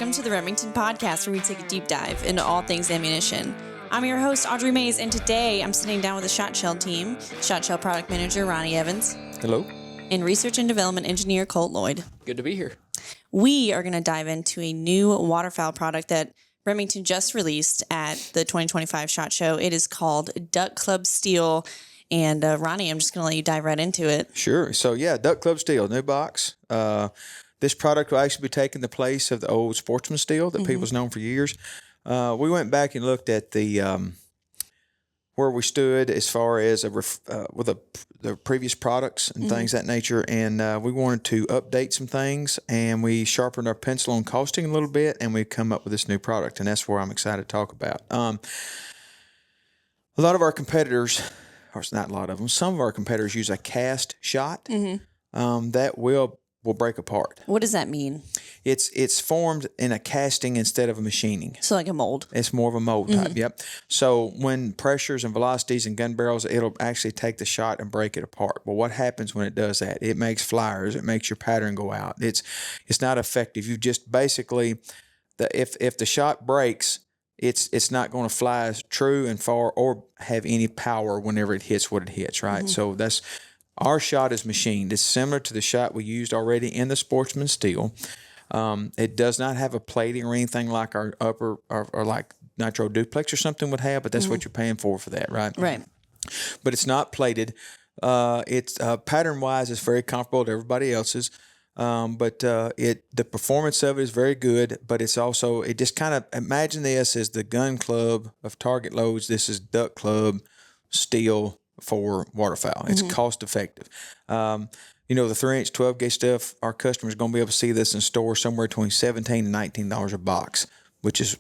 Welcome to the Remington Podcast, where we take a deep dive into all things ammunition. I'm your host, Audrey Mays, and today I'm sitting down with the Shotshell team, Shotshell Product Manager Ronnie Evans. Hello. And Research and Development Engineer Colt Lloyd. Good to be here. We are going to dive into a new waterfowl product that Remington just released at the 2025 SHOT Show. It is called Duck Club Steel. And Ronnie, I'm just going to let you dive right into it. Sure. So, Duck Club Steel, new box. This product will actually be taking the place of the old Sportsman Steel that people's known for years. We went back and looked at the where we stood as far as with the previous products and things of that nature, and we wanted to update some things, and we sharpened our pencil on costing a little bit, and we've come up with this new product, and that's where I'm excited to talk about. A lot of our competitors, or it's not a lot of them, some of our competitors use a cast shot that will break apart. What does that mean? It's formed in a casting instead of a machining. So like a mold. It's more of a mold type, yep. So when pressures and velocities and gun barrels, it'll actually take the shot and break it apart. Well, what happens when it does that? It makes flyers. It makes your pattern go out. It's not effective. You just basically, if the shot breaks, it's not going to fly as true and far or have any power whenever it hits what it hits, right? So our shot is machined. It's similar to the shot we used already in the Sportsman Steel. It does not have a plating or anything like our upper or like Nitro Duplex or something would have, but that's what you're paying for that, right? Right. But it's not plated. It's pattern-wise, it's very comparable to everybody else's. But the performance of it is very good, but it's also, it just kind of, imagine this as the gun club of target loads. This is Duck Club Steel for waterfowl. It's cost effective. The 3-inch 12-gauge stuff, our customers are going to be able to see this in store somewhere between $17 and $19 a box, which is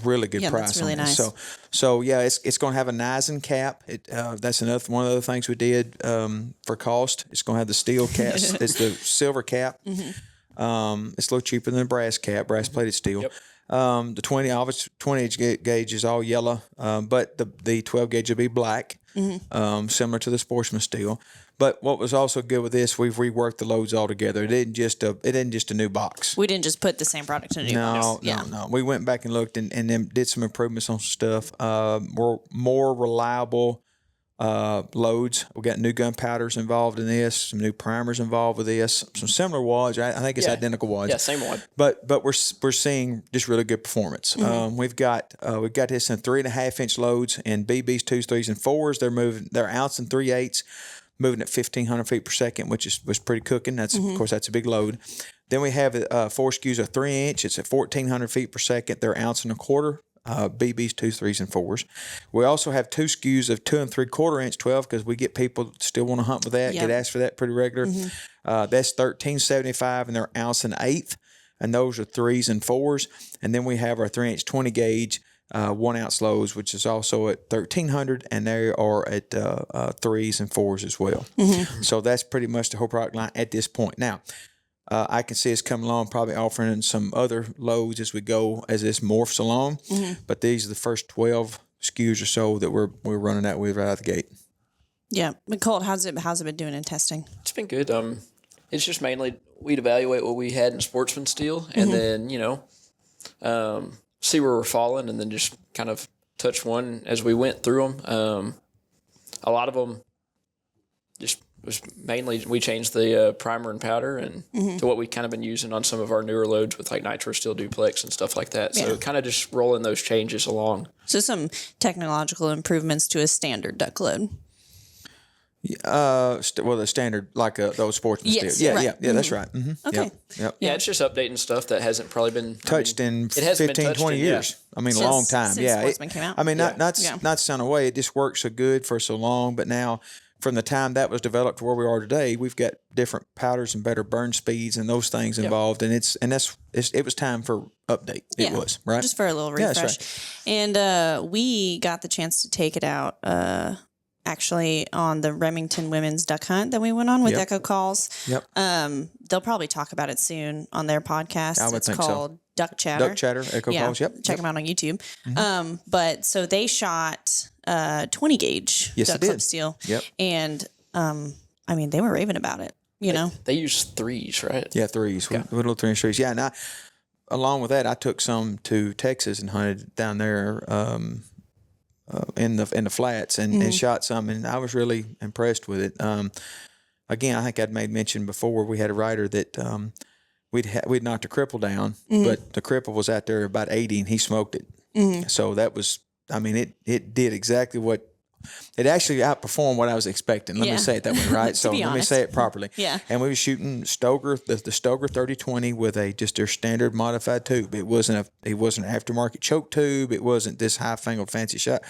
really good price. That's really nice. So it's going to have a Nizen cap. That's one of the other things we did for cost. It's going to have the steel cap. It's the silver cap. It's a little cheaper than the brass cap, brass plated steel. Yep. The 20-inch gauge is all yellow, but the 12 gauge will be black, similar to the Sportsman Steel. But what was also good with this, we've reworked the loads all together. It isn't just a new box. We didn't just put the same product in a new box. No. We went back and looked and then did some improvements on some stuff. More reliable loads. We got new gunpowders involved in this, some new primers involved with this, some similar wads. I think it's identical wads. Yeah, same wad. But we're seeing just really good performance. We've got this in 3.5-inch loads in BBs, 2s, 3s, and 4s. They're ounce and 3/8, moving at 1,500 feet per second, which was pretty cooking. That's of course that's a big load. Then we have 4 SKUs of 3-inch. It's at 1,400 feet per second. They're ounce and a quarter. BBs, 2s, 3s, and 4s. We also have 2 SKUs of 2 3/4-inch 12 because we get people still want to hunt with that, get asked for that pretty regular. That's $13.75, and they're ounce and eighth, and those are 3s and 4s. And then we have our 3-inch 20 gauge 1-ounce loads, which is also at $1,300, and they are at 3s and 4s as well. So that's pretty much the whole product line at this point. Now, I can see us coming along, probably offering some other loads as we go, as this morphs along. But these are the first 12 SKUs or so that we're running that with right out the gate. Yeah. But Colt, how's it been doing in testing? It's been good. It's just mainly we'd evaluate what we had in Sportsman Steel, and then see where we're falling, and then just kind of touch one as we went through them. A lot of them just was mainly we changed the primer and powder and to what we kind of been using on some of our newer loads with like Nitro Steel Duplex and stuff like that. So kind of just rolling those changes along. So some technological improvements to a standard duck load. The standard, like those Sportsman Steel. Yeah, that's right. Okay. Yep. Yeah, it's just updating stuff that hasn't probably been touched in 15, 20 years. I mean, a long time. Since Sportsman came out. I mean, not to sound away, it just worked so good for so long, but now from the time that was developed to where we are today, we've got different powders and better burn speeds and those things involved, and it was time for update. It was right, just for a little refresh. That's right. And we got the chance to take it out actually on the Remington women's duck hunt that we went on with Echo Calls. Yep. They'll probably talk about it soon on their podcast. I would think called so. Duck Chatter. Duck Chatter, Echo Calls. Yep. Check them out on YouTube. But so they shot 20 gauge Duck Club Steel. Yep. And I mean, they were raving about it. You know, they use 3s, right? Yeah, 3s. Little 3-inch 3s. Yeah, now along with that, I took some to Texas and hunted down there in the flats and shot some, and I was really impressed with it. Again, I think I'd made mention before. We had a rider that we'd knocked a cripple down, but the cripple was out there about 80, and he smoked it. So that was, I mean, it did exactly what. It actually outperformed what I was expecting. Let me say it that way, right? So let me say it properly. Yeah. And we were shooting Stoker, the Stoker 3020 with just their standard modified tube. It wasn't an aftermarket choke tube. It wasn't this high-fangled fancy shot.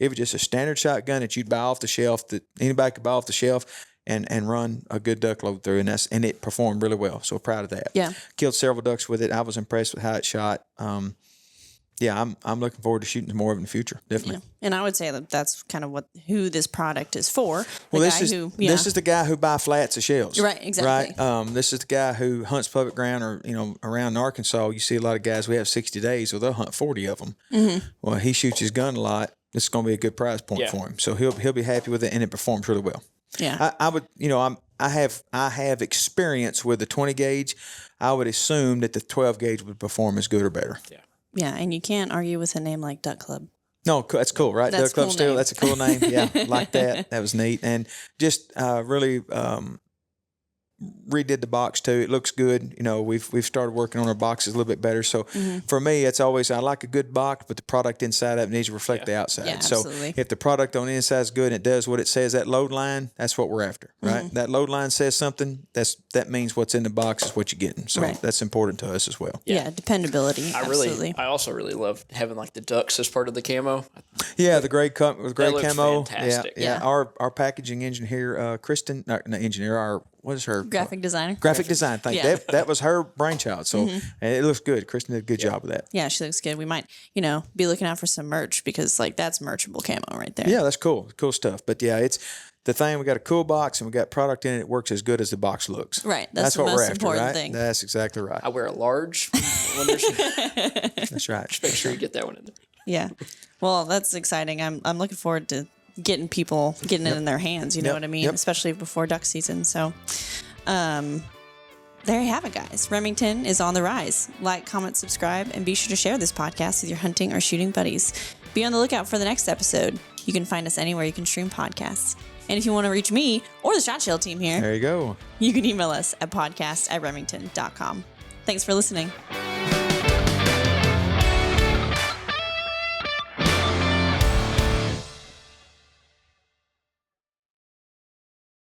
It was just a standard shotgun that you'd buy off the shelf, that anybody could buy off the shelf and run a good duck load through. And it performed really well. So proud of that. Yeah. Killed several ducks with it. I was impressed with how it shot. Yeah, I'm looking forward to shooting more of it in the future. Definitely. Yeah. And I would say that that's kind of who this product is for. This is the guy who buy flats of shells. Right, exactly. Right. This is the guy who hunts public ground, or around Arkansas. You see a lot of guys. We have 60 days, so they'll hunt 40 of them. Well, he shoots his gun a lot. It's going to be a good prize point for him. So he'll be happy with it, and it performs really well. Yeah. I would, I have experience with the 20 gauge. I would assume that the 12 gauge would perform as good or better. Yeah. Yeah, and you can't argue with a name like Duck Club. No, that's cool, right? That's Duck Club cool Steel, name. that's a cool name. Yeah, like that. That was neat. And just really redid the box too. It looks good. We've started working on our boxes a little bit better. So for me, it's always, I like a good box, but the product inside of it needs to reflect the outside. Yeah, so absolutely. if the product on the inside is good and it does what it says, that load line, that's what we're after, right? That load line says something, that means what's in the box is what you're getting. So that's important to us as well. Yeah, dependability. Absolutely. I also really love having like the ducks as part of the camo. Yeah, the gray camo. Fantastic. Yeah. Our packaging engineer, Kristen, not engineer, what is her? Graphic designer. Graphic design. Thank you. That was her brainchild. So and it looks good. Kristen did a good job with that. Yeah, she looks good. We might, be looking out for some merch, because that's merchable camo right there. Yeah, that's cool. Cool stuff. But yeah, it's the thing. We got a cool box and we got product in it. It works as good as the box looks. Right. That's the what most we're after, important right? thing. That's exactly right. I wear a large when there's That's right. Make sure you get that one in there. Yeah. Well, that's exciting. I'm looking forward to getting it in their hands. You know what I mean? Yep. Especially before duck season. So, there you have it, guys. Remington is on the rise. Like, comment, subscribe, and be sure to share this podcast with your hunting or shooting buddies. Be on the lookout for the next episode. You can find us anywhere you can stream podcasts. And if you want to reach me or the Shotshell team here, There you go. you can email us at podcast@remington.com. Thanks for listening.